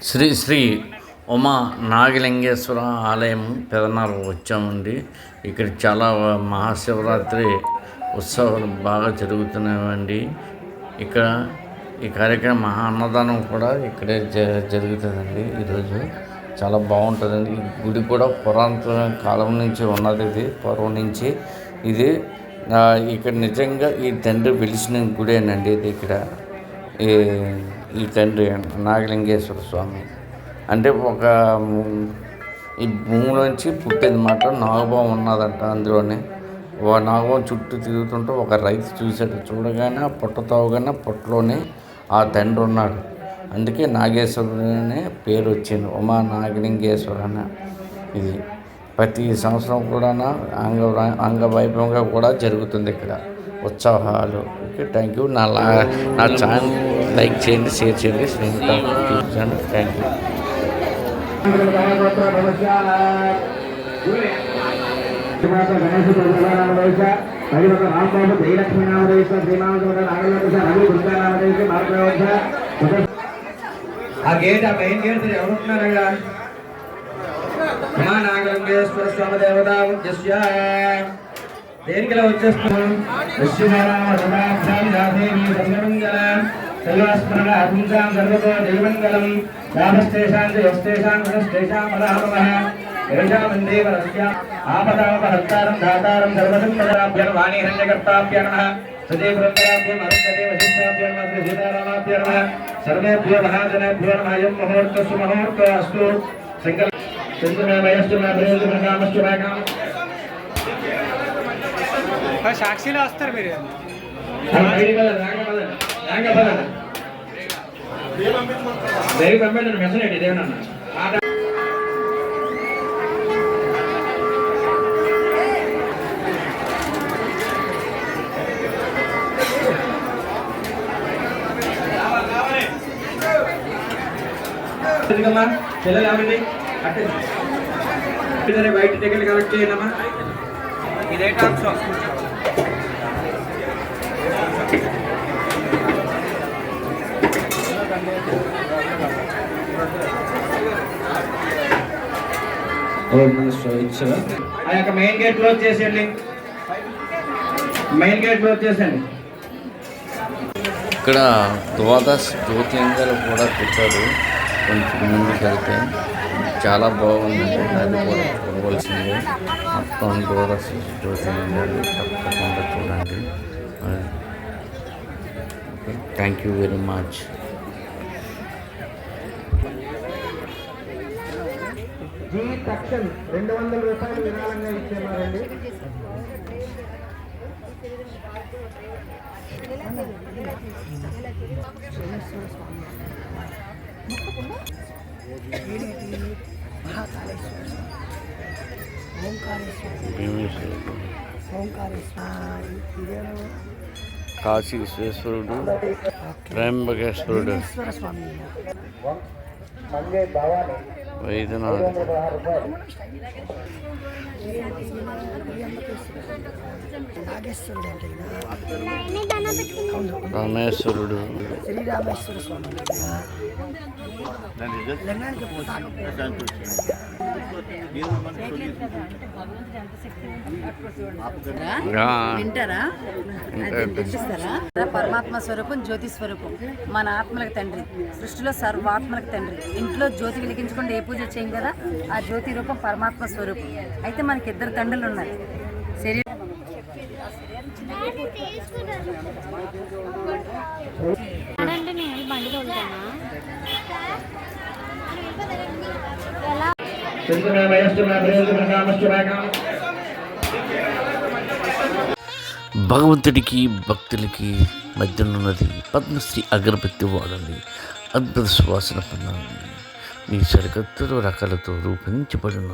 శ్రీ శ్రీ ఉమా నాగలింగేశ్వర ఆలయం పెదనాలు వచ్చామండి. ఇక్కడ చాలా మహాశివరాత్రి ఉత్సవాలు బాగా జరుగుతున్నాయండి. ఇక్కడ ఈ కార్యక్రమం మహా అన్నదానం కూడా ఇక్కడే జరుగుతుందండి. ఈరోజు చాలా బాగుంటుందండి. ఈ గుడి కూడా పురాతన కాలం నుంచి ఉన్నది. ఇది పూర్వం నుంచి ఇది ఇక్కడ నిజంగా ఈ తండ్రి వెలిసిన గుడేనండి. ఇది ఇక్కడ ఈ తండ్రి నాగలింగేశ్వర స్వామి అంటే ఒక ఈ భూమిలోంచి పుట్టేదన్నమాట. నాగభావం ఉన్నదంట. అందులోనే నాగభావం చుట్టూ తిరుగుతుంటే ఒక రైతు చూశాడు. చూడగానే పుట్ట తావగానే పుట్టలోనే ఆ తండ్రి ఉన్నాడు. అందుకే నాగేశ్వరుడు అనే పేరు వచ్చింది. ఉమా నాగలింగేశ్వర అని. ఇది ప్రతి సంవత్సరం కూడా అంగవైభవంగా కూడా జరుగుతుంది ఇక్కడ ఉత్సవాలు. Okay, thank you. నా ఛానల్ లైక్ చేయండి, షేర్ చేయండి, స్నేహితులు చూపించండి. Thank you. ఆ గేట్, ఆ మెయిన్ గేట్ ఎవరుంటున్నారు అక్కడ? ఉమా నాగలింగేశ్వర స్వామి దేవత ఉద్దేశ్య దేనికి వచ్చేస్తున్నాం. శైవాస్మరణ అహింసాం సర్వతో దైవంగళం లాభస్తేషాం యోస్తేషాం గుణస్తేషాం పరామః ఏషామందేవరస్య ఆపదాపహర్తారం దాతారం సర్వసంపదాభ్యం వాణీహిరణ్యకర్తాభ్యం నమః సదేవృందరాభ్యం అరుంధతే వశిష్టాభ్యం నమః సీతారామాభ్యం నమః సర్వేభ్యో మహాజనేభ్యో నమః అయం ముహూర్తస్సు ముహూర్తోऽस्तु సంకల్ప చంద్రమయస్తు నాభ్రేజు నాగం సాక్షిలో వస్తారు మీరు. పంపండి మెసేజ్ ఇదేమన్నా పిల్లలు ఏమండి అట్టే బయట టికెట్ కలెక్ట్ చేయండమ్మా. ఇదే కాన్సో ఆ యొక్క మెయిన్ గేట్ క్లోజ్ చేసేయండి. మెయిన్ గేట్ క్లోజ్ చేసేయండి. ఇక్కడ ద్వాదశ జ్యోతిర్లింగాలు కూడా పెట్టారు. కొంచెం ముందుకు వెళ్తే చాలా బాగుందండి. అది కూడా చూడవలసిందే. మొత్తం ద్వాదశ జ్యోతిర్లింగాలు తప్పకుండా చూడండి. Thank you very much. జీ తక్షణ్ 200 రూపాయలు విరాళంగా ఇచ్చేవారండి. కాశీ విశ్వేశ్వరుడు, త్రయంబకేశ్వరుడు, వైద్యనాథ్, రామేశ్వరుడు, శ్రీరామేశ్వర స్వామి, వింటారా? పరమాత్మ స్వరూపం, జ్యోతి స్వరూపం, మన ఆత్మలకు తండ్రి, సృష్టిలో సర్వాత్మలకు తండ్రి. ఇంట్లో జ్యోతి వెలిగించకుండా ఏ పూజ చేయం కదా, ఆ జ్యోతి రూపం పరమాత్మ స్వరూపం. అయితే మనకి 2 తండ్రులు ఉన్నారు. శరీరం భగవంతుడికి భక్తులకి మధ్యనున్నది పద్మశ్రీ అగరబత్తి వాడండి. అద్భుత సువాసన పొందండి. మీ సరికొత్త రకాలతో రూపొందించబడిన